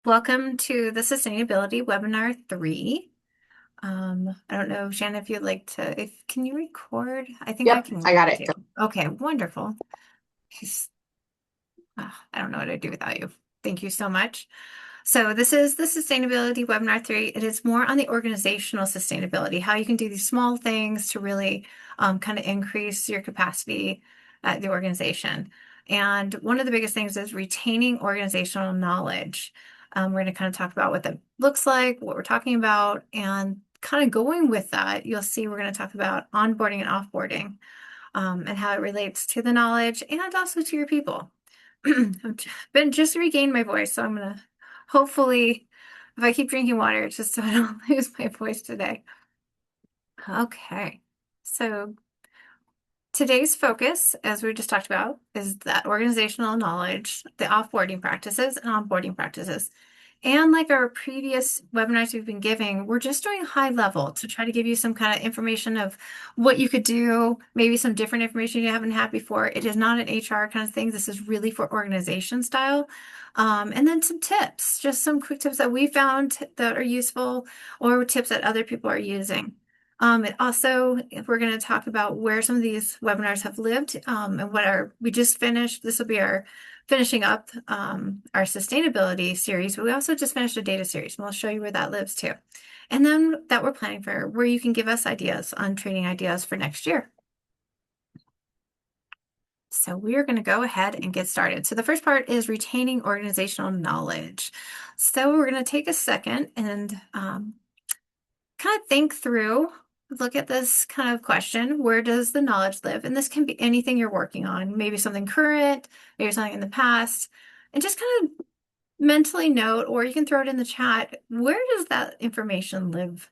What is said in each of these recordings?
Welcome to the Sustainability Webinar 3. I don't know, Shannon, if you'd like to, can you record? I think I Yep, can I got do. it. Okay, wonderful. 'Cause, I don't know what I'd do without you. Thank you so much. So this is the Sustainability Webinar 3. It is more on the organizational sustainability, how you can do these small things to really kind of increase your capacity at the organization. And one of the biggest things is retaining organizational knowledge. We're going to kind of talk about what that looks like, what we're talking about, and kind of going with that, you'll see we're going to talk about onboarding and offboarding and how it relates to the knowledge and also to your people. I've been just regained my voice, so I'm gonna hopefully, if I keep drinking water, it's just so I don't lose my voice today. Okay, so today's focus, as we just talked about, is that organizational knowledge, the offboarding practices and onboarding practices. And like our previous webinars we've been giving, we're just doing high level to try to give you some kind of information of what you could do, maybe some different information you haven't had before. It is not an HR kind of thing. This is really for organization style. And then some tips, just some quick tips that we found that are useful or tips that other people are using. And also, if we're going to talk about where some of these webinars have lived and we just finished. This will be our finishing up our sustainability series, but we also just finished a data series, and we'll show you where that lives too. And then that we're planning for where you can give us ideas on training ideas for next year. So we are going to go ahead and get started. So the first part is retaining organizational knowledge. So we're going to take a second and kind of think through, look at this kind of question, where does the knowledge live? And this can be anything you're working on, maybe something current, maybe something in the past, and just kind of mentally note, or you can throw it in the chat, where does that information live?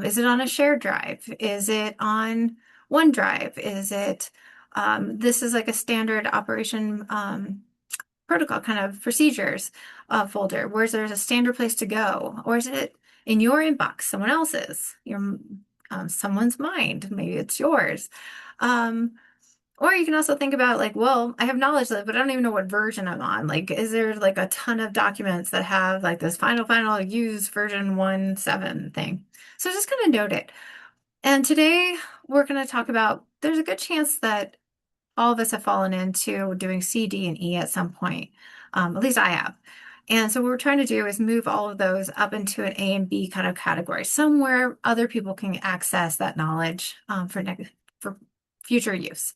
Is it on a shared drive? Is it on OneDrive? Is it this is like a standard operation protocol kind of procedures folder where there's a standard place to go, or is it in your inbox, someone else's, your someone's mind, maybe it's yours. Or you can also think about like, well, I have knowledge of it, but I don't even know what version I'm on. Like, is there like a ton of documents that have like this final use version 1.7 thing? So just kind of note it. And today we're going to talk about, there's a good chance that all of us have fallen into doing C, D, and E at some point. At least I have. And so what we're trying to do is move all of those up into an A and B kind of category, somewhere other people can access that knowledge for future use.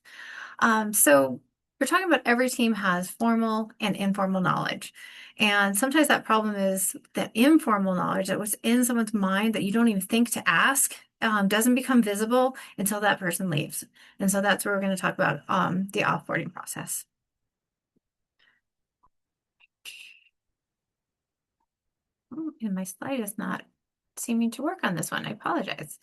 So we're talking about every team has formal and informal knowledge. And sometimes that problem is that informal knowledge that was in someone's mind that you don't even think to ask doesn't become visible until that person leaves. And so that's where we're going to talk about the offboarding process. Oh, and my slide is not seeming to work on this one. I apologize.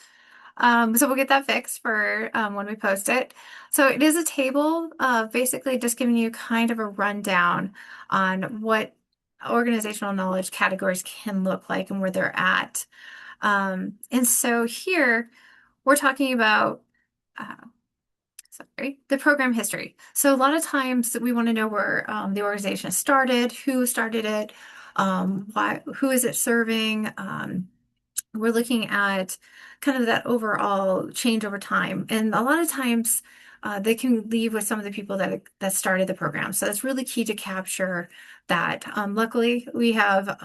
So we'll get that fixed for when we post it. So it is a table basically just giving you kind of a rundown on what organizational knowledge categories can look like and where they're at. And so here we're talking about uh, the program history. So a lot of times we want to know where the organization started, who started it, who is it serving. We're looking at kind of that overall change over time. And a lot of times they can leave with some of the people that started the program. So that's really key to capture that. Luckily, we have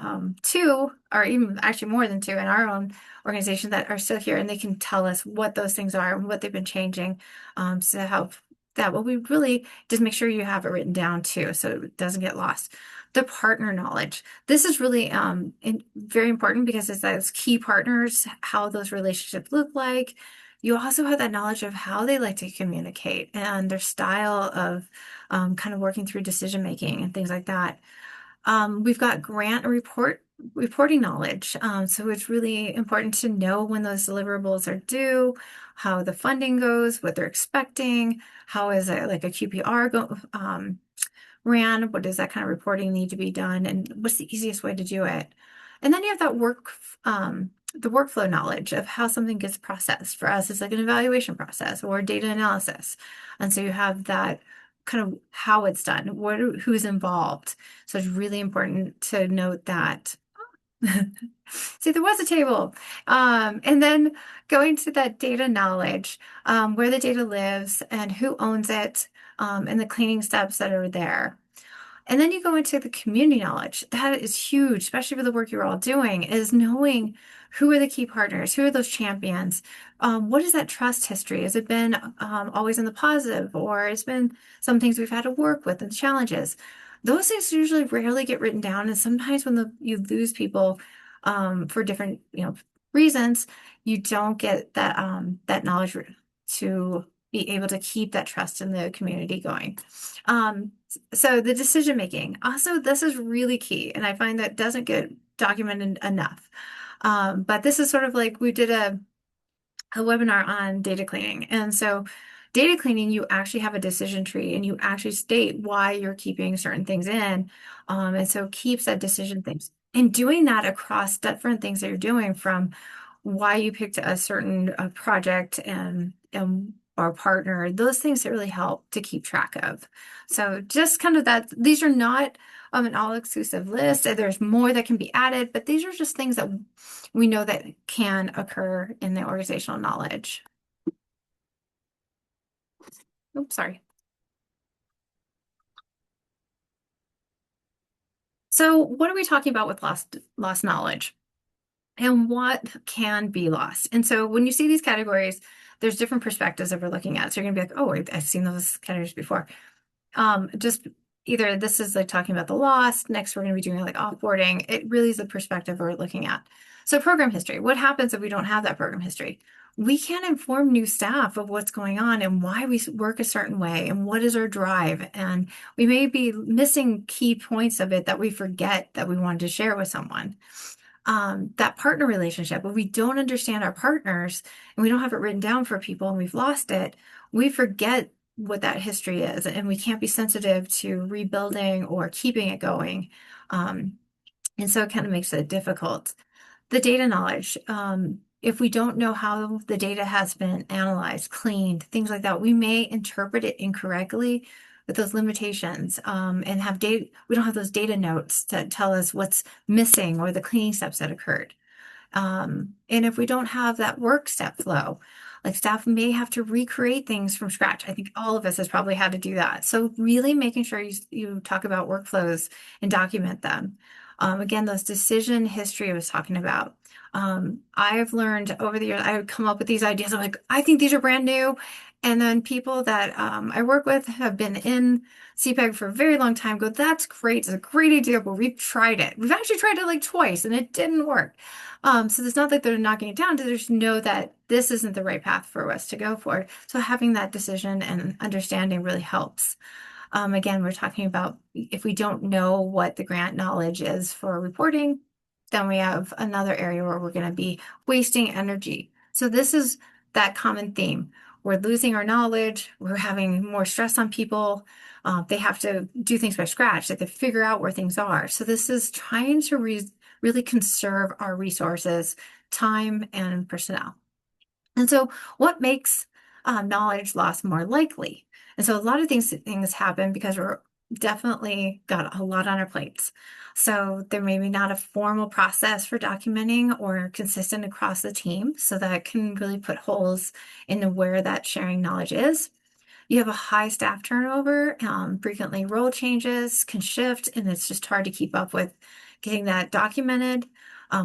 two, or even actually more than two in our own organization that are still here, and they can tell us what those things are and what they've been changing to help that. Well, we really just make sure you have it written down too, so it doesn't get lost. The partner knowledge. This is really very important because it's those key partners, how those relationships look like. You also have that knowledge of how they like to communicate and their style of kind of working through decision making and things like that. We've got grant and reporting knowledge. So it's really important to know when those deliverables are due, how the funding goes, what they're expecting, how is it like a QPR ran, what does that kind of reporting need to be done, and what's the easiest way to do it. And then you have that the workflow knowledge of how something gets processed. For us, it's like an evaluation process or data analysis. And so you have that kind of how it's done, who's involved. So it's really important to note that. See, there was a table. And then going to that data knowledge, where the data lives and who owns it, and the cleaning steps that are there. And then you go into the community knowledge. That is huge, especially for the work you're all doing, is knowing who are the key partners, who are those champions. What is that trust history? Has it been always in the positive, or it's been some things we've had to work with and challenges? Those things usually rarely get written down, and sometimes when you lose people for different reasons, you don't get that knowledge to be able to keep that trust in the community going. So the decision making, also, this is really key, and I find that doesn't get documented enough. But this is sort of like we did a webinar on data cleaning. And so data cleaning, you actually have a decision tree and you actually state why you're keeping certain things in. And so it keeps that decision things. And doing that across different things that you're doing, from why you picked a certain project and our partner, those things that really help to keep track of. So just kind of that, these are not an all-exclusive list. There's more that can be added, but these are just things that we know that can occur in the organizational knowledge. Oops, sorry. So what are we talking about with lost knowledge? And what can be lost? And so when you see these categories, there's different perspectives that we're looking at. So you're gonna be like, oh, I've seen those categories before. Just either this is like talking about the lost, next we're going to be doing like offboarding. It really is the perspective we're looking at. So program history, what happens if we don't have that program history? We can't inform new staff of what's going on and why we work a certain way and what is our drive. And we may be missing key points of it that we forget that we wanted to share with someone. That partner relationship, when we don't understand our partners and we don't have it written down for people and we've lost it, we forget what that history is, and we can't be sensitive to rebuilding or keeping it going. And so it kind of makes it difficult. The data knowledge, if we don't know how the data has been analyzed, cleaned, things like that, we may interpret it incorrectly with those limitations, and have data. We don't have those data notes to tell us what's missing or the cleaning steps that occurred. And if we don't have that work step flow, like staff may have to recreate things from scratch. I think all of us has probably had to do that. So really making sure you talk about workflows and document them. Again, those decision history I was talking about. I've learned over the years, I would come up with these ideas. I'm like, I think these are brand new. And then people that I work with have been in CPEG for a very long time go, that's great. It's a great idea, but we've tried it. We've actually tried it like twice and it didn't work. So it's not that they're knocking it down, they just know that this isn't the right path for us to go for. So having that decision and understanding really helps. Again, we're talking about if we don't know what the grant knowledge is for reporting, then we have another area where we're going to be wasting energy. So this is that common theme. We're losing our knowledge. We're having more stress on people. They have to do things by scratch. They have to figure out where things are. So this is trying to really conserve our resources, time, and personnel. And so what makes knowledge loss more likely? And so a lot of things happen because we're definitely got a lot on our plates. So there may be not a formal process for documenting or consistent across the team. So that can really put holes into where that sharing knowledge is. You have a high staff turnover, frequently role changes can shift, and it's just hard to keep up with getting that documented.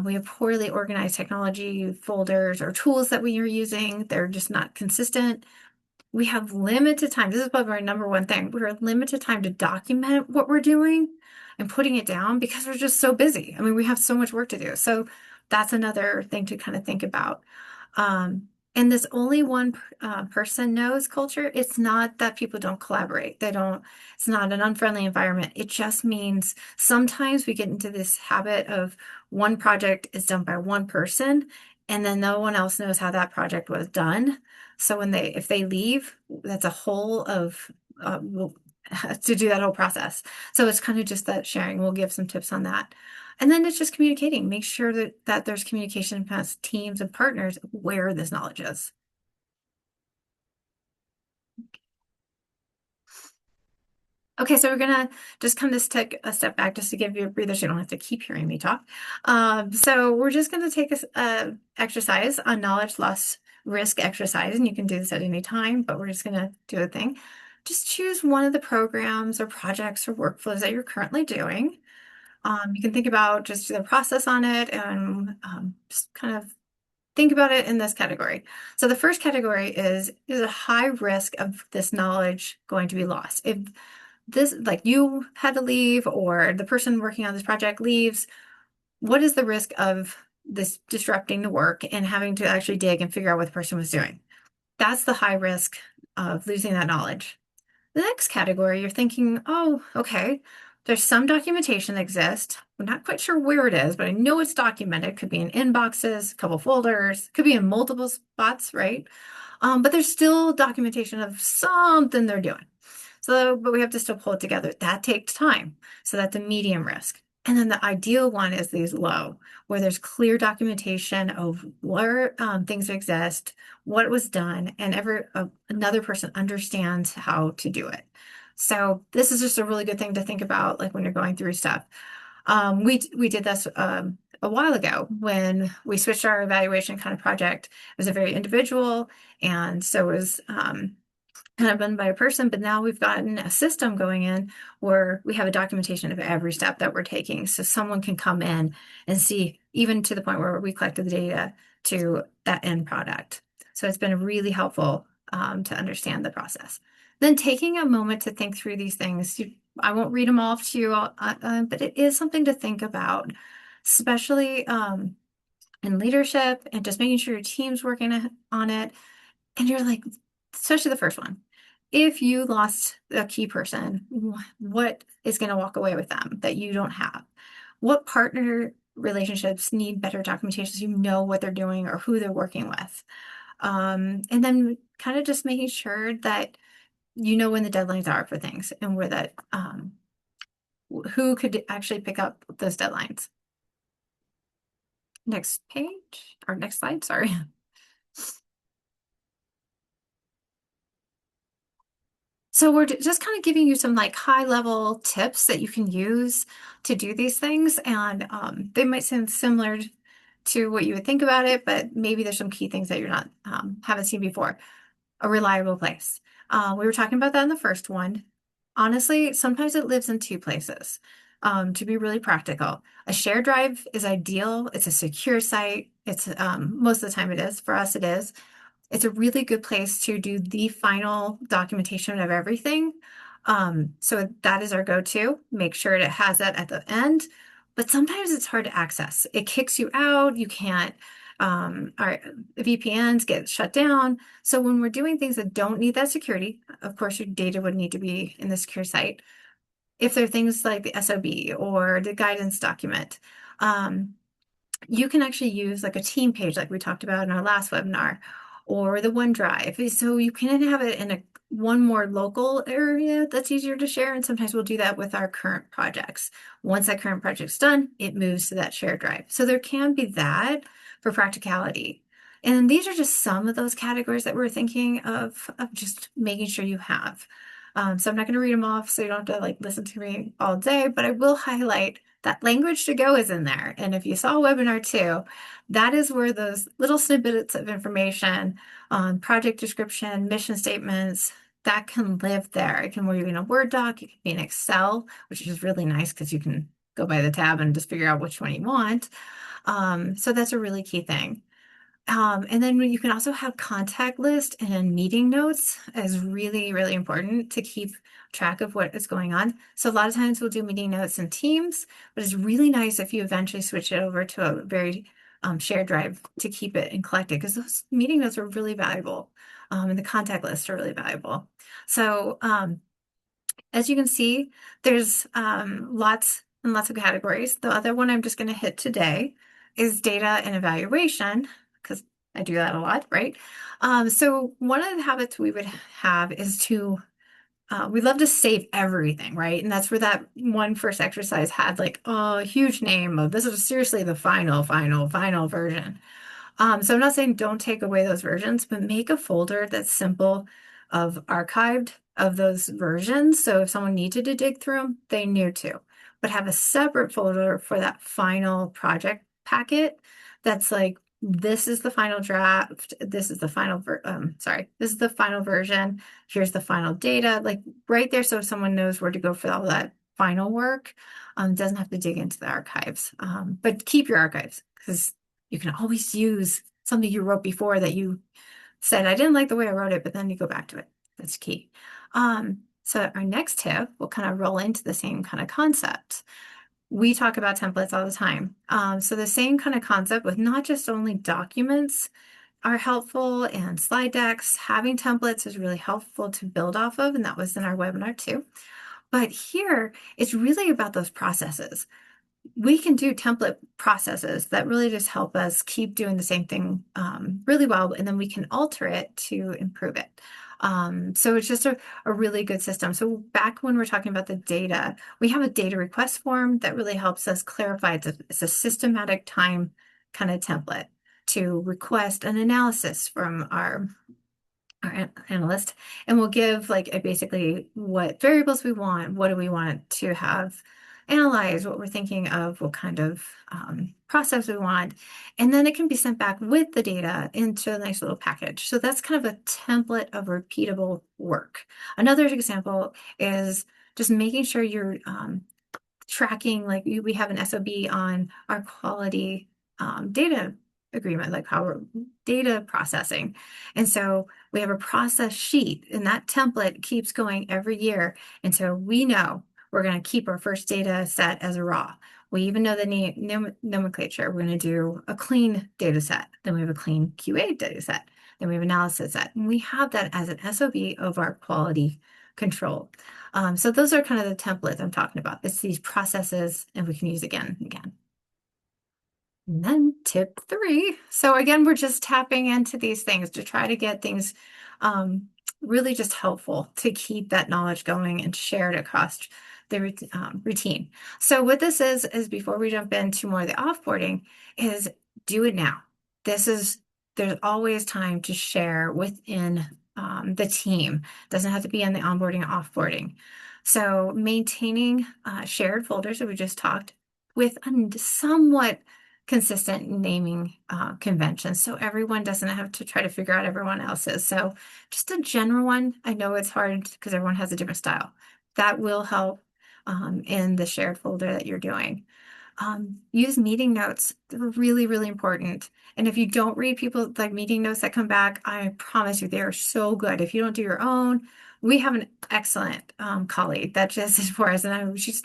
We have poorly organized technology folders or tools that we are using. They're just not consistent. We have limited time. This is probably our number one thing. We're limited time to document what we're doing and putting it down because we're just so busy. I mean, we have so much work to do. So that's another thing to kind of think about. And this only one person knows culture, it's not that people don't collaborate. It's not an unfriendly environment. It just means sometimes we get into this habit of one project is done by one person and then no one else knows how that project was done. So if they leave, that's a whole of to do that whole process. So it's kind of just that sharing. We'll give some tips on that. And then it's just communicating. Make sure that there's communication past teams and partners where this knowledge is. Okay, so we're gonna just kind of take a step back just to give you a breather so you don't have to keep hearing me talk. So we're just gonna take a exercise, a knowledge loss risk exercise, and you can do this at any time, but we're just gonna do a thing. Just choose one of the programs or projects or workflows that you're currently doing. You can think about just the process on it and just kind of think about it in this category. So the first category is a high risk of this knowledge going to be lost. If this, like you had to leave or the person working on this project leaves, what is the risk of this disrupting the work and having to actually dig and figure out what the person was doing? That's the high risk of losing that knowledge. The next category, you're thinking, oh, okay, there's some documentation that exists. I'm not quite sure where it is, but I know it's documented. Could be in inboxes, a couple folders, could be in multiple spots, right? But there's still documentation of something they're doing. So, but we have to still pull it together. That takes time. So that's a medium risk. And then the ideal one is these low, where there's clear documentation of where things exist, what was done, and another person understands how to do it. So this is just a really good thing to think about, like when you're going through stuff. We did this a while ago when we switched our evaluation kind of project. It was a very individual, and so it was kind of done by a person, but now we've gotten a system going in where we have a documentation of every step that we're taking. So someone can come in and see, even to the point where we collected the data to that end product. So it's been really helpful to understand the process. Then taking a moment to think through these things. I won't read them all to you, but it is something to think about, especially in leadership and just making sure your team's working on it. And you're like, especially the first one, if you lost a key person, what is going to walk away with them that you don't have? What partner relationships need better documentation so you know what they're doing or who they're working with? And then kind of just making sure that you know when the deadlines are for things and where that who could actually pick up those deadlines. Next page or next slide, sorry. So we're just kind of giving you some like high level tips that you can use to do these things. And they might sound similar to what you would think about it, but maybe there's some key things that you're not haven't seen before. A reliable place. We were talking about that in the first one. Honestly, sometimes it lives in two places. To be really practical, a shared drive is ideal. It's a secure site. It's most of the time it is. For us, it is. It's a really good place to do the final documentation of everything. So that is our go-to. Make sure it has that at the end. But sometimes it's hard to access. It kicks you out. You can't, our VPNs get shut down. So when we're doing things that don't need that security, of course, your data would need to be in the secure site. If there are things like the SOB or the guidance document, um, you can actually use like a team page like we talked about in our last webinar or the OneDrive. So you can have it in a one more local area that's easier to share. And sometimes we'll do that with our current projects. Once that current project's done, it moves to that shared drive. So there can be that for practicality. And these are just some of those categories that we're thinking of just making sure you have. So I'm not going to read them off so you don't have to like listen to me all day, but I will highlight that language to go is in there. And if you saw webinar 2, that is where those little snippets of information on project description, mission statements, that can live there. It can be in a Word doc, it can be in Excel, which is really nice because you can go by the tab and just figure out which one you want. So that's a really key thing. And then you can also have contact list and meeting notes is really, really important to keep track of what is going on. So a lot of times we'll do meeting notes in Teams, but it's really nice if you eventually switch it over to a very shared drive to keep it and collect it because those meeting notes are really valuable and the contact lists are really valuable. So as you can see, there's lots and lots of categories. The other one I'm just going to hit today is data and evaluation because I do that a lot, right? So one of the habits we would have is to we love to save everything, right? And that's where that one first exercise had like a huge name of this is seriously the final version. So I'm not saying don't take away those versions, but make a folder that's simple of archived of those versions. So if someone needed to dig through them, they knew to, but have a separate folder for that final project packet that's like, this is the final draft. This is the final, this is the final version. Here's the final data, like right there. So someone knows where to go for all that final work. Doesn't have to dig into the archives, but keep your archives because you can always use something you wrote before that you said, I didn't like the way I wrote it, but then you go back to it. That's key. So our next tip will kind of roll into the same kind of concept. We talk about templates all the time. So the same kind of concept with not just only documents are helpful and slide decks, having templates is really helpful to build off of, and that was in our webinar too. But here, it's really about those processes. We can do template processes that really just help us keep doing the same thing really well, and then we can alter it to improve it. So it's just a really good system. So back when we're talking about the data, we have a data request form that really helps us clarify. It's a systematic time kind of template to request an analysis from our analyst, and we'll give like basically what variables we want, what do we want to have analyzed, what we're thinking of, what kind of process we want, and then it can be sent back with the data into a nice little package. So that's kind of a template of repeatable work. Another example is just making sure you're tracking, like we have an SOB on our quality data agreement, like how we're data processing. And so we have a process sheet, and that template keeps going every year. And so we know we're going to keep our first data set as a raw. We even know the nomenclature. We're going to do a clean data set. Then we have a clean QA data set. Then we have analysis set. And we have that as an SOB of our quality control. So those are kind of the templates I'm talking about. It's these processes, and we can use again and again. And then tip 3. So again, we're just tapping into these things to try to get things really just helpful to keep that knowledge going and shared across the routine. So what this is before we jump into more of the offboarding, is do it now. There's always time to share within the team. Doesn't have to be on the onboarding or offboarding. So maintaining shared folders that we just talked with a somewhat consistent naming conventions, so everyone doesn't have to try to figure out everyone else's. So just a general one. I know it's hard because everyone has a different style. That will help in the shared folder that you're doing. Use meeting notes. They're really, really important. And if you don't read people like meeting notes that come back, I promise you they are so good. If you don't do your own, we have an excellent colleague that just is for us, and she's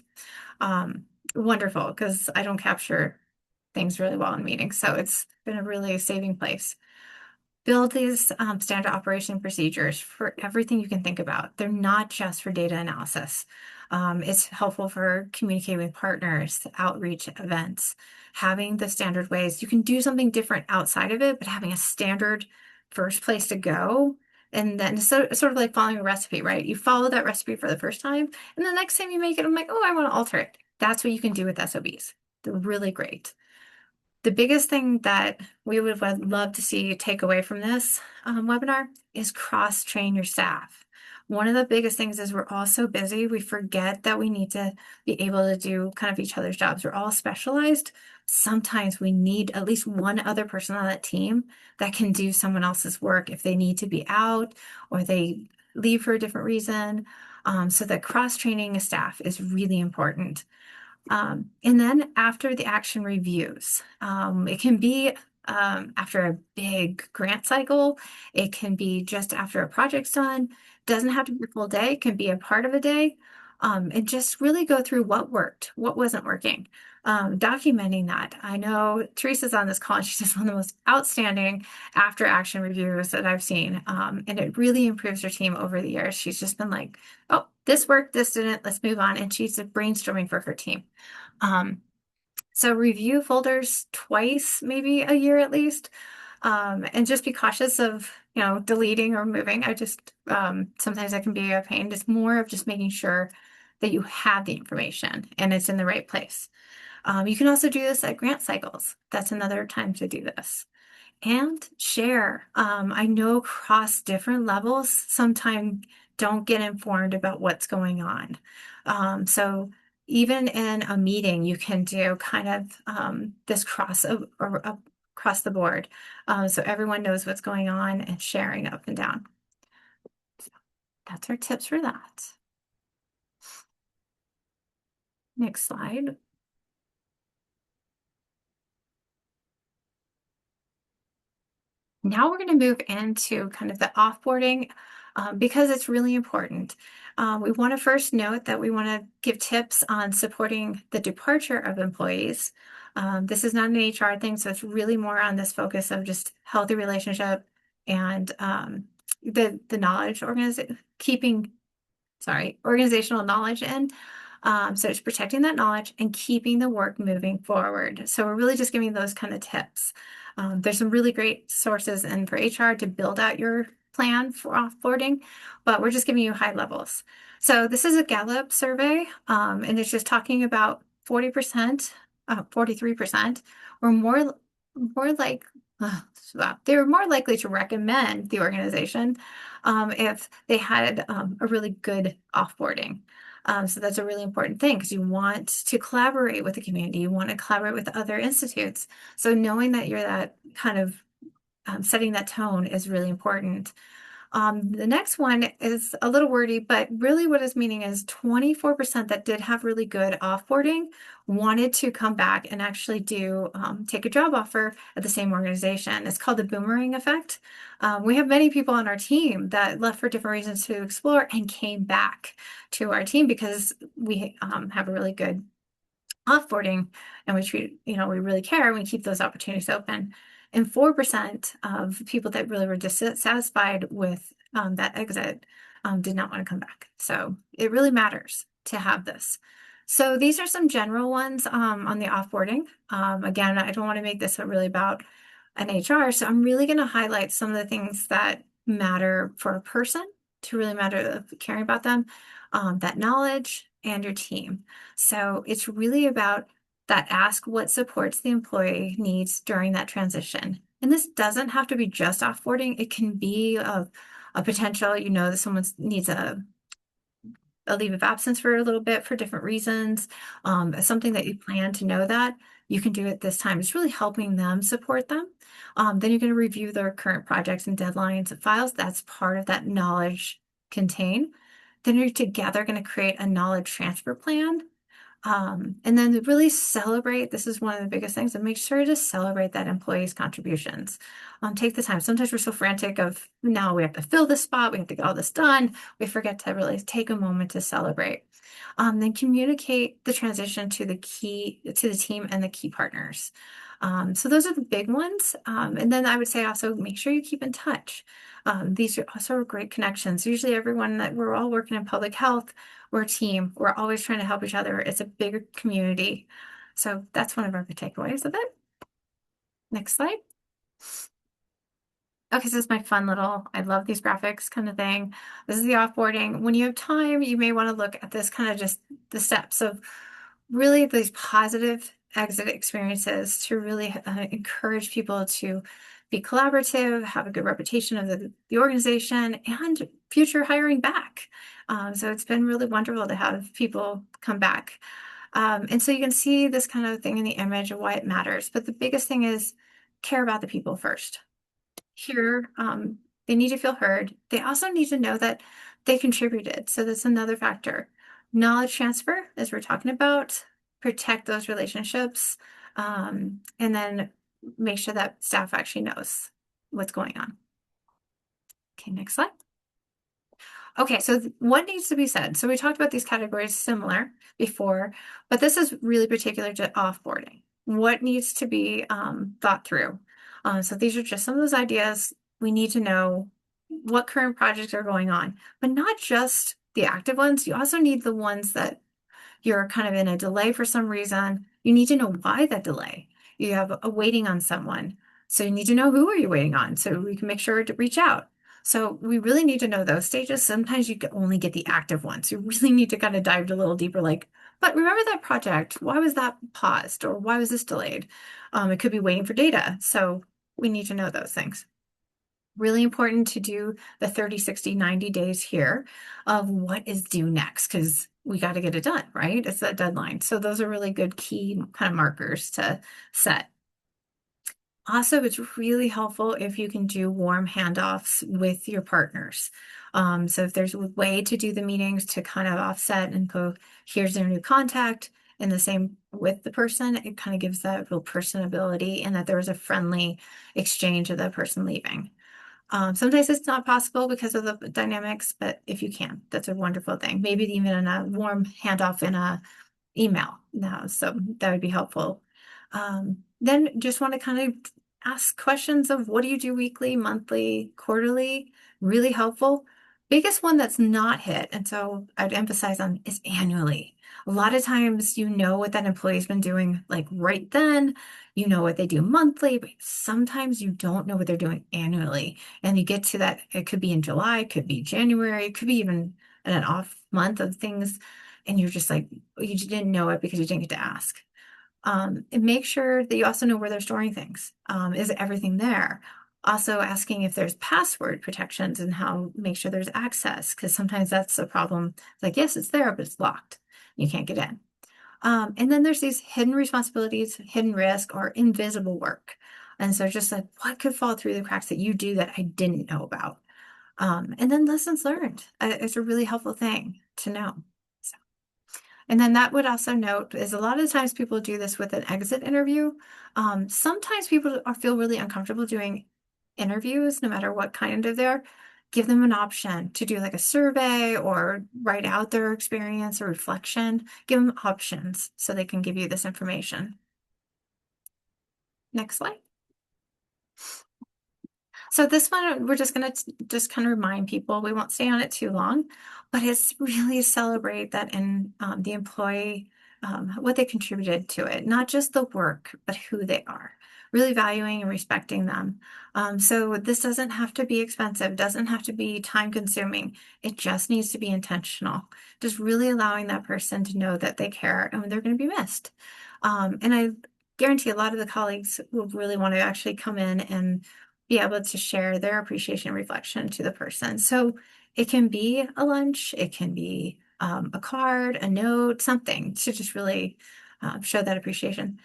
wonderful because I don't capture things really well in meetings. So it's been a really saving place. Build these standard operation procedures for everything you can think about. They're not just for data analysis. It's helpful for communicating with partners, outreach events, having the standard ways. You can do something different outside of it, but having a standard first place to go. And then sort of like following a recipe, right? You follow that recipe for the first time, and the next time you make it, I'm like, oh, I want to alter it. That's what you can do with SOBs. They're really great. The biggest thing that we would love to see you take away from this webinar is cross-train your staff. One of the biggest things is we're all so busy, we forget that we need to be able to do kind of each other's jobs. We're all specialized. Sometimes we need at least one other person on that team that can do someone else's work if they need to be out or they leave for a different reason. So that cross-training a staff is really important. And then after the action reviews, it can be after a big grant cycle. It can be just after a project's done. Doesn't have to be a full day. It can be a part of a day. And just really go through what worked, what wasn't working. Documenting that. I know Teresa's on this call, and she's just one of the most outstanding after action reviews that I've seen. And it really improves her team over the years. She's just been like, oh, this worked, this didn't, let's move on. And she's brainstorming for her team. So review folders twice, maybe a year at least. And just be cautious of, deleting or moving. I just, sometimes that can be a pain. It's more of just making sure that you have the information and it's in the right place. You can also do this at grant cycles. That's another time to do this. and share. I know across different levels, sometimes don't get informed about what's going on. So even in a meeting, you can do kind of this across the board. So everyone knows what's going on and sharing up and down. So that's our tips for that. Next slide. Now we're going to move into kind of the offboarding because it's really important. We want to first note that we want to give tips on supporting the departure of employees. This is not an HR thing, so it's really more on this focus of just healthy relationship and the knowledge keeping, sorry, organizational knowledge in. So it's protecting that knowledge and keeping the work moving forward. So we're really just giving those kind of tips. There's some really great sources and for HR to build out your plan for offboarding, but we're just giving you high levels. So this is a Gallup survey, and it's just talking about 40%, 43% were more like they were more likely to recommend the organization if they had a really good offboarding. So that's a really important thing because you want to collaborate with the community. You want to collaborate with other institutes. So knowing that you're that kind of setting that tone is really important. The next one is a little wordy, but really what it's meaning is 24% that did have really good offboarding wanted to come back and actually take a job offer at the same organization. It's called the boomerang effect. We have many people on our team that left for different reasons to explore and came back to our team because we have a really good offboarding and we really care and we keep those opportunities open. And 4% of people that really were dissatisfied with that exit did not want to come back. So it really matters to have this. So these are some general ones on the offboarding. Again, I don't want to make this really about an HR, so I'm really going to highlight some of the things that matter for a person to really matter caring about them, that knowledge and your team. So it's really about that ask what supports the employee needs during that transition. And this doesn't have to be just offboarding. It can be a potential, that someone needs a leave of absence for a little bit for different reasons. Something that you plan to know that you can do it this time. It's really helping them support them. Then you're going to review their current projects and deadlines and files. That's part of that knowledge contain. Then you're together going to create a knowledge transfer plan. And then really celebrate, this is one of the biggest things, and make sure to celebrate that employee's contributions. Take the time. Sometimes we're so frantic of, now we have to fill this spot, we have to get all this done. We forget to really take a moment to celebrate. Then communicate the transition to the team and the key partners. So those are the big ones. And then I would say also make sure you keep in touch. These are also great connections. Usually everyone that we're all working in public health, we're a team. We're always trying to help each other. It's a bigger community. So that's one of our takeaways of it. Next slide. Okay, so this is my fun little, I love these graphics kind of thing. This is the offboarding. When you have time, you may want to look at this kind of just the steps of really these positive exit experiences to really encourage people to be collaborative, have a good reputation of the organization, and future hiring back. So it's been really wonderful to have people come back. And so you can see this kind of thing in the image of why it matters. But the biggest thing is care about the people first. Here, they need to feel heard. They also need to know that they contributed. So that's another factor. Knowledge transfer, as we're talking about, protect those relationships, and then make sure that staff actually knows what's going on. Okay, next slide. Okay, so what needs to be said? So we talked about these categories similar before, but this is really particular to offboarding. What needs to be thought through? So these are just some of those ideas. We need to know what current projects are going on, but not just the active ones. You also need the ones that you're kind of in a delay for some reason. You need to know why that delay. You have a waiting on someone. So you need to know who are you waiting on so we can make sure to reach out. So we really need to know those stages. Sometimes you can only get the active ones. You really need to kind of dive a little deeper, like, but remember that project? Why was that paused or why was this delayed? It could be waiting for data. So we need to know those things. Really important to do the 30, 60, 90 days here of what is due next because we got to get it done, right? It's that deadline. So those are really good key kind of markers to set. Also, it's really helpful if you can do warm handoffs with your partners. So if there's a way to do the meetings to kind of offset and go, here's their new contact, and the same with the person, it kind of gives that real personability and that there was a friendly exchange of the person leaving. Sometimes it's not possible because of the dynamics, but if you can, that's a wonderful thing. Maybe even in a warm handoff in a email now, so that would be helpful. Then just want to kind of ask questions of what do you do weekly, monthly, quarterly, really helpful. Biggest one that's not hit, and so I'd emphasize on is annually. A lot of times you know what that employee's been doing like right then, you know what they do monthly, but sometimes you don't know what they're doing annually. And you get to that, it could be in July, it could be January, it could be even an off month of things, and you're just like, you didn't know it because you didn't get to ask. And make sure that you also know where they're storing things. Is everything there? Also asking if there's password protections and how make sure there's access, because sometimes that's a problem. It's like, yes, it's there, but it's locked. You can't get in. And then there's these hidden responsibilities, hidden risk, or invisible work. And so just like what could fall through the cracks that you do that I didn't know about. And then lessons learned. It's a really helpful thing to know. So. And then that would also note is a lot of times people do this with an exit interview. Sometimes people feel really uncomfortable doing interviews, no matter what kind of they're. Give them an option to do like a survey or write out their experience or reflection. Give them options so they can give you this information. Next slide. So this one, we're just going to just kind of remind people, we won't stay on it too long, but it's really celebrate that in the employee, what they contributed to it, not just the work, but who they are, really valuing and respecting them. So this doesn't have to be expensive, doesn't have to be time consuming. It just needs to be intentional, just really allowing that person to know that they care and they're going to be missed. And I guarantee a lot of the colleagues will really want to actually come in and be able to share their appreciation and reflection to the person. So it can be a lunch, it can be a card, a note, something to just really show that appreciation.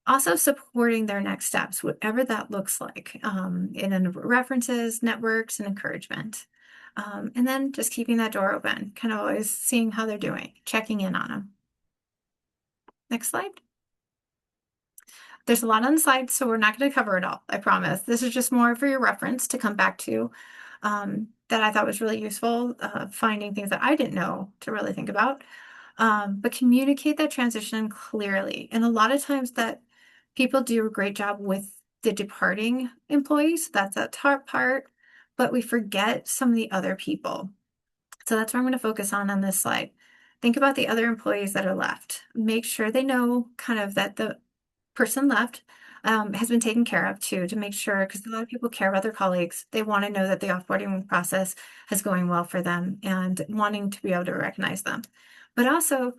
Also supporting their next steps, whatever that looks like, in references, networks, and encouragement. And then just keeping that door open, kind of always seeing how they're doing, checking in on them. Next slide. There's a lot on the slide, so we're not going to cover it all, I promise. This is just more for your reference to come back to that I thought was really useful, finding things that I didn't know to really think about. But communicate that transition clearly. And a lot of times that people do a great job with the departing employees. That's that top part, but we forget some of the other people. So that's what I'm going to focus on this slide. Think about the other employees that are left. Make sure they know kind of that the person left has been taken care of too, to make sure, because a lot of people care about their colleagues. They want to know that the offboarding process is going well for them and wanting to be able to recognize them. But also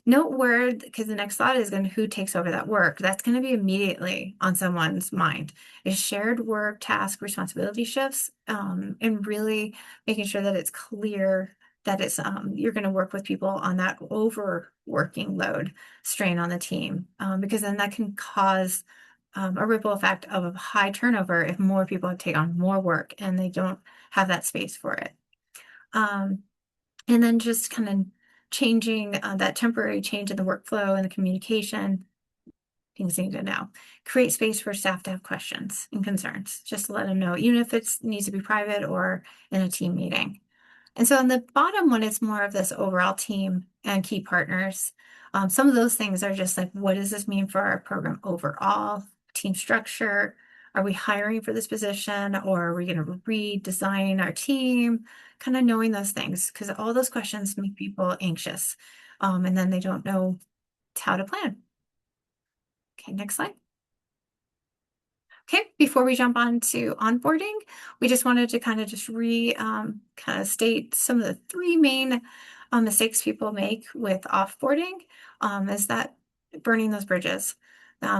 note where, because the next slide is going to who takes over that work. That's going to be immediately on someone's mind. Is shared work, task, responsibility shifts, and really making sure that it's clear that it's you're going to work with people on that overworking load strain on the team, because then that can cause a ripple effect of a high turnover if more people take on more work and they don't have that space for it. And then just kind of changing that temporary change in the workflow and the communication, things they need to know. Create space for staff to have questions and concerns, just to let them know, even if it needs to be private or in a team meeting. And so on the bottom one, it's more of this overall team and key partners. Some of those things are just like, what does this mean for our program overall? Team structure. Are we hiring for this position, or are we going to redesign our team? Kind of knowing those things, because all those questions make people anxious. And then they don't know how to plan. Okay, next slide. Okay, before we jump on to onboarding, we just wanted to kind of just kind of state some of the three main mistakes people make with offboarding, is that burning those bridges.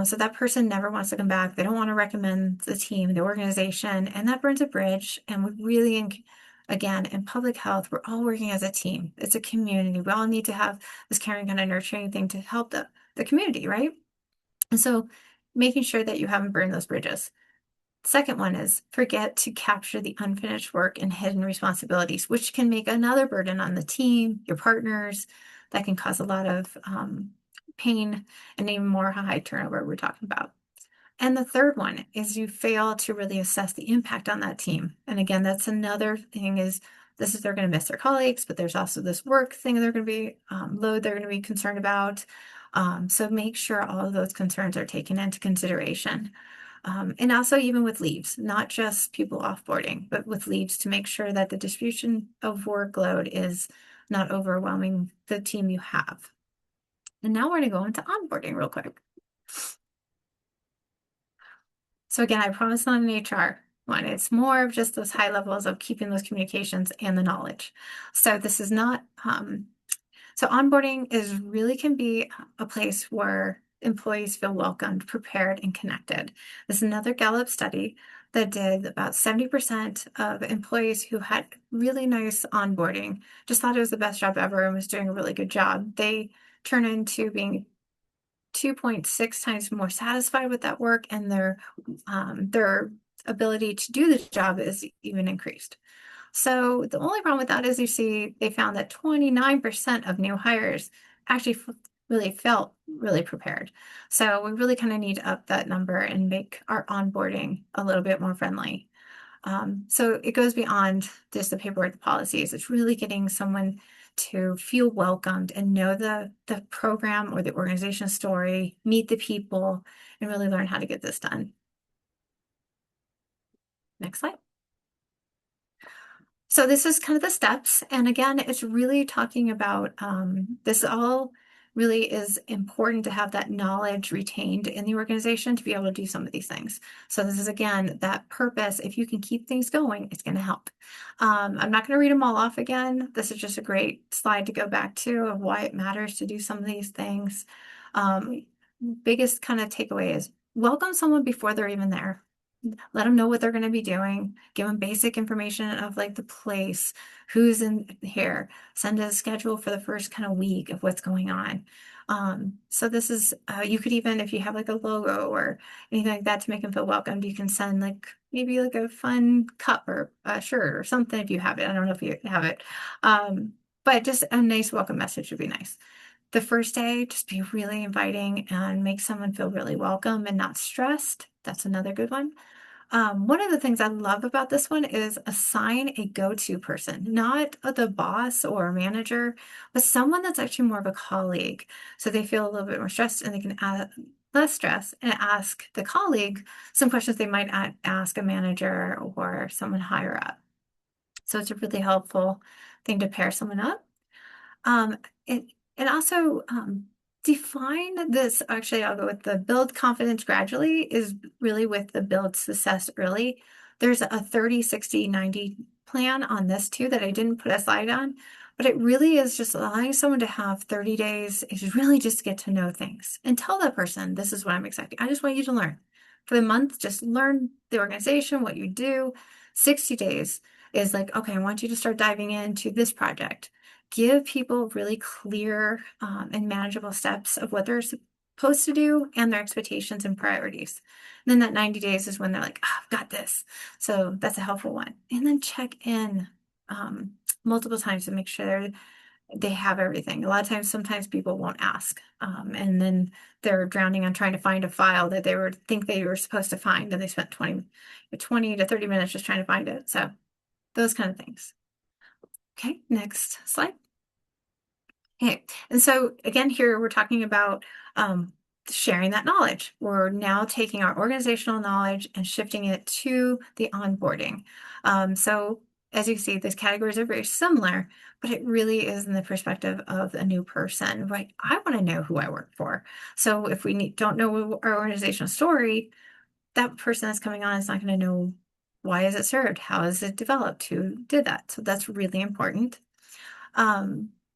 So that person never wants to come back. They don't want to recommend the team, the organization, and that burns a bridge. And we really, again, in public health, we're all working as a team. It's a community. We all need to have this caring kind of nurturing thing to help the community, right? And so making sure that you haven't burned those bridges. Second one is forget to capture the unfinished work and hidden responsibilities, which can make another burden on the team, your partners. That can cause a lot of pain and even more high turnover we're talking about. And the third one is you fail to really assess the impact on that team. And again, that's another thing is this is they're going to miss their colleagues, but there's also this work thing they're going to be load they're going to be concerned about. So make sure all of those concerns are taken into consideration. And also even with leaves, not just people offboarding, but with leaves to make sure that the distribution of workload is not overwhelming the team you have. And now we're going to go into onboarding real quick. So again, I promised on an HR one. It's more of just those high levels of keeping those communications and the knowledge. So this is not, so onboarding is really can be a place where employees feel welcomed, prepared, and connected. This is another Gallup study that did about 70% of employees who had really nice onboarding just thought it was the best job ever and was doing a really good job. They turn into being 2.6 times more satisfied with that work, and their ability to do the job is even increased. So the only problem with that is you see they found that 29% of new hires actually really felt really prepared. So we really kind of need to up that number and make our onboarding a little bit more friendly. So it goes beyond just the paperwork, the policies. It's really getting someone to feel welcomed and know the program or the organization story, meet the people, and really learn how to get this done. Next slide. So this is kind of the steps. And again, it's really talking about this all really is important to have that knowledge retained in the organization to be able to do some of these things. So this is, again, that purpose. If you can keep things going, it's going to help. I'm not going to read them all off again. This is just a great slide to go back to of why it matters to do some of these things. Biggest kind of takeaway is welcome someone before they're even there. Let them know what they're going to be doing. Give them basic information of like the place, who's in here. Send a schedule for the first kind of week of what's going on. So this is, you could even, if you have like a logo or anything like that to make them feel welcomed, you can send like maybe like a fun cup or a shirt or something if you have it. I don't know if you have it. But just a nice welcome message would be nice. The first day, just be really inviting and make someone feel really welcome and not stressed. That's another good one. One of the things I love about this one is assign a go-to person, not the boss or manager, but someone that's actually more of a colleague. So they feel a little bit more stressed and they can add less stress and ask the colleague some questions they might ask a manager or someone higher up. So it's a really helpful thing to pair someone up. It and also define this. Actually, I'll go with the build confidence gradually is really with the build success early. There's a 30, 60, 90 plan on this too that I didn't put a slide on, but it really is just allowing someone to have 30 days is really just to get to know things and tell that person, this is what I'm expecting. I just want you to learn. For the month, just learn the organization, what you do. 60 days is like, okay, I want you to start diving into this project. Give people really clear and manageable steps of what they're supposed to do and their expectations and priorities. And then that 90 days is when they're like, oh, I've got this. So that's a helpful one. And then check in multiple times to make sure they have everything. A lot of times, sometimes people won't ask. And then they're drowning on trying to find a file that they think they were supposed to find, and they spent 20 to 30 minutes just trying to find it. So those kind of things. Okay, next slide. Okay, and so again, here we're talking about sharing that knowledge. We're now taking our organizational knowledge and shifting it to the onboarding. So as you see, these categories are very similar, but it really is in the perspective of a new person, right? I want to know who I work for. So if we don't know our organizational story, that person that's coming on is not going to know why is it served? How is it developed? Who did that? So that's really important.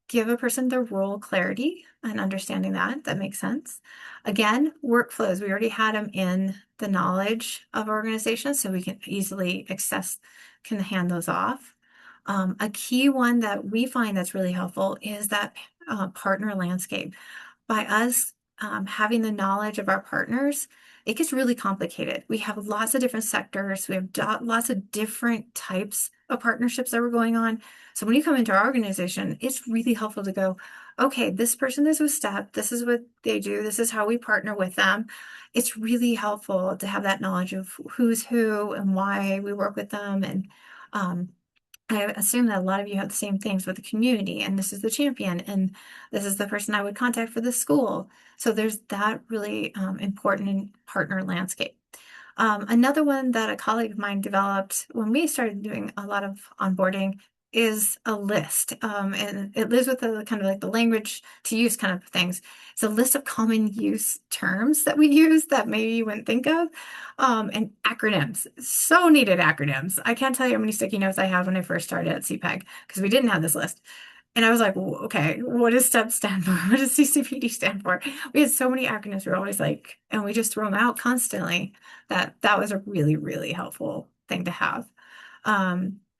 give a person their role clarity and understanding that. That makes sense. Again, workflows. We already had them in the knowledge of organizations, so we can easily access, can hand those off. A key one that we find that's really helpful is that partner landscape. By us having the knowledge of our partners, it gets really complicated. We have lots of different sectors. We have lots of different types of partnerships that we're going on. So when you come into our organization, it's really helpful to go, okay, this person is with STEP. This is what they do. This is how we partner with them. It's really helpful to have that knowledge of who's who and why we work with them. And I assume that a lot of you have the same things with the community, and this is the champion, and this is the person I would contact for the school. So there's that really important partner landscape. Another one that a colleague of mine developed when we started doing a lot of onboarding is a list. And it lives with the kind of like the language to use kind of things. It's a list of common use terms that we use that maybe you wouldn't think of. And acronyms, so needed acronyms. I can't tell you how many sticky notes I had when I first started at CPEG because we didn't have this list. And I was like, okay, what does STEP stand for? What does CCPD stand for? We had so many acronyms. We were always like, and we just throw them out constantly. That was a really, really helpful thing to have.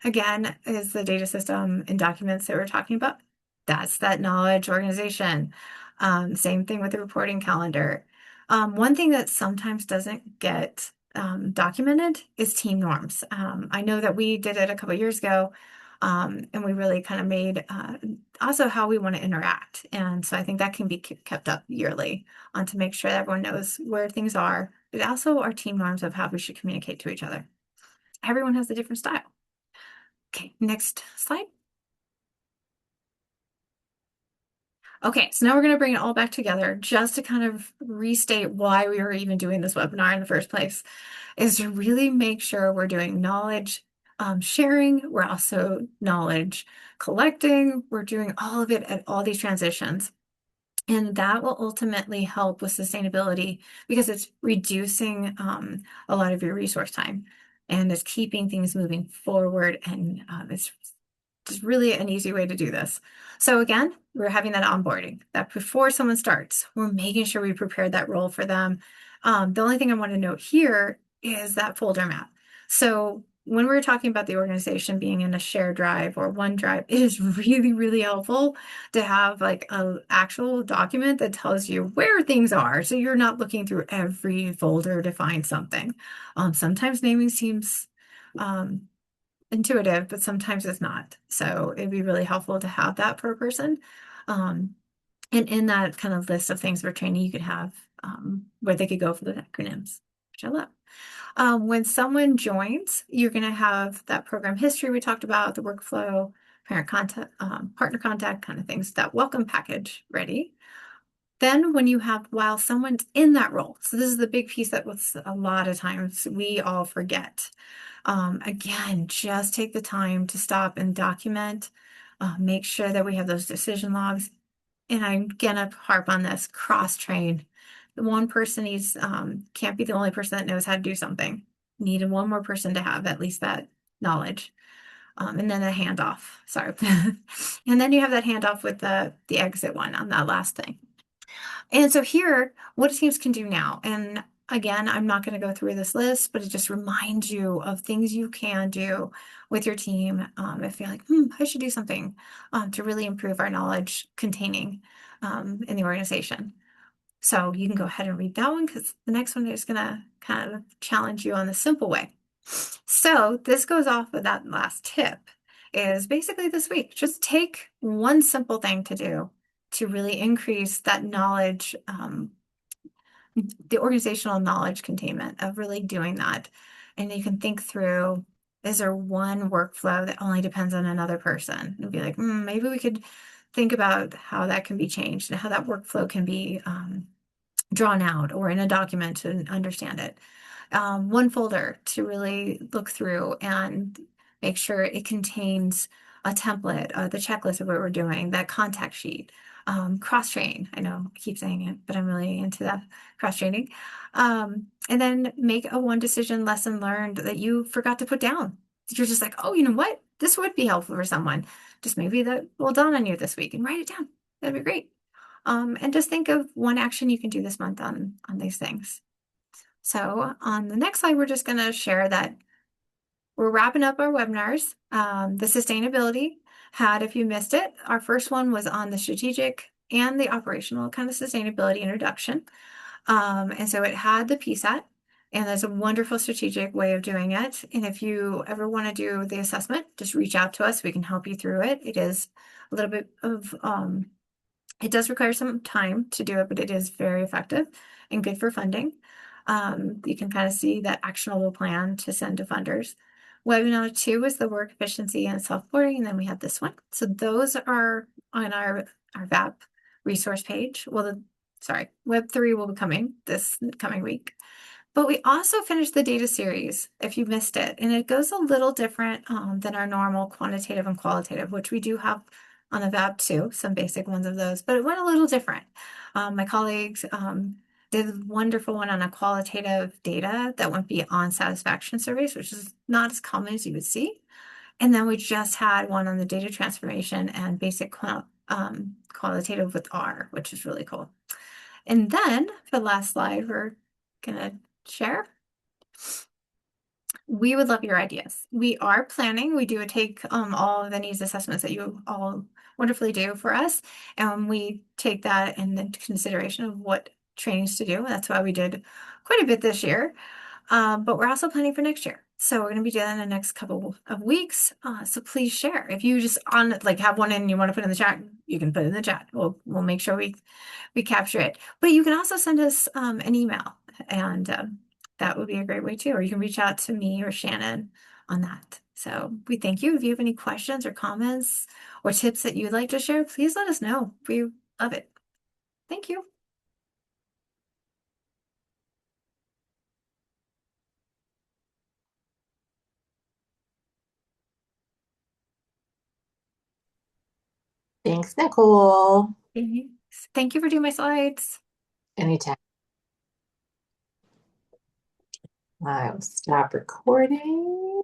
Again, is the data system and documents that we're talking about. That's that knowledge organization. Same thing with the reporting calendar. One thing that sometimes doesn't get documented is team norms. I know that we did it a couple years ago, and we really kind of made also how we want to interact. And so I think that can be kept up yearly to make sure that everyone knows where things are, but also our team norms of how we should communicate to each other. Everyone has a different style. Okay, next slide. Okay, so now we're going to bring it all back together just to kind of restate why we were even doing this webinar in the first place, is to really make sure we're doing knowledge sharing, we're also knowledge collecting, we're doing all of it at all these transitions. And that will ultimately help with sustainability because it's reducing a lot of your resource time and it's keeping things moving forward. And it's just really an easy way to do this. So again, we're having that onboarding, that before someone starts, we're making sure we prepared that role for them. The only thing I want to note here is that folder map. So when we're talking about the organization being in a shared drive or OneDrive, it is really, really helpful to have like an actual document that tells you where things are. So you're not looking through every folder to find something. Sometimes naming seems intuitive, but sometimes it's not. So it'd be really helpful to have that per person. And in that kind of list of things for training, you could have where they could go for the acronyms, which I love. When someone joins, you're going to have that program history we talked about, the workflow, parent contact, partner contact kind of things, that welcome package ready. Then when you have, while someone's in that role, so this is the big piece that was a lot of times we all forget. Again, just take the time to stop and document, make sure that we have those decision logs. And I'm gonna harp on this, cross-train. The one person needs, can't be the only person that knows how to do something. Need one more person to have at least that knowledge. And then a handoff, sorry. And then you have that handoff with the exit one on that last thing. And so here, what teams can do now, and again, I'm not going to go through this list, but it just reminds you of things you can do with your team if you're like, I should do something to really improve our knowledge containing in the organization. So you can go ahead and read that one because the next one is going to kind of challenge you on the simple way. So this goes off of that last tip is basically this week, just take one simple thing to do to really increase that knowledge, the organizational knowledge containment of really doing that. And you can think through, is there one workflow that only depends on another person? And be like, maybe we could think about how that can be changed and how that workflow can be drawn out or in a document to understand it. One folder to really look through and make sure it contains a template, the checklist of what we're doing, that contact sheet, cross-train. I know I keep saying it, but I'm really into that cross-training. And then make a one decision lesson learned that you forgot to put down. You're just like, oh, you know what? this would be helpful for someone. Just maybe that will dawn on you this week and write it down. That'd be great. And just think of one action you can do this month on these things. So on the next slide, we're just going to share that we're wrapping up our webinars. The sustainability had, if you missed it, our first one was on the strategic and the operational kind of sustainability introduction. And so it had the PSAT, and there's a wonderful strategic way of doing it. And if you ever want to do the assessment, just reach out to us. We can help you through it. It is a little bit of, it does require some time to do it, but it is very effective and good for funding. You can kind of see that actionable plan to send to funders. Webinar 2 was the work efficiency and self-boarding, and then we have this one. So those are on our VAP resource page. Well, sorry, Web 3 will be coming this coming week. But we also finished the data series, if you missed it, and it goes a little different than our normal quantitative and qualitative, which we do have on the VAB too, some basic ones of those, but it went a little different. My colleagues did a wonderful one on a qualitative data that went beyond satisfaction surveys, which is not as common as you would see. And then we just had one on the data transformation and basic qualitative with R, which is really cool. And then for the last slide, we're gonna share. We would love your ideas. We are planning, we do take all of the needs assessments that you all wonderfully do for us, and we take that into consideration of what trainings to do. That's why we did quite a bit this year. But we're also planning for next year. So we're going to be doing that in the next couple of weeks. So please share. If you just have one and you want to put it in the chat, you can put it in the chat. We'll make sure we capture it. But you can also send us an email, and that would be a great way too. Or you can reach out to me or Shannon on that. So we thank you. If you have any questions or comments or tips that you'd like to share, please let us know. We love it. Thank you. Thanks, Nicole. Thank you for doing my slides. Anytime. I will stop recording.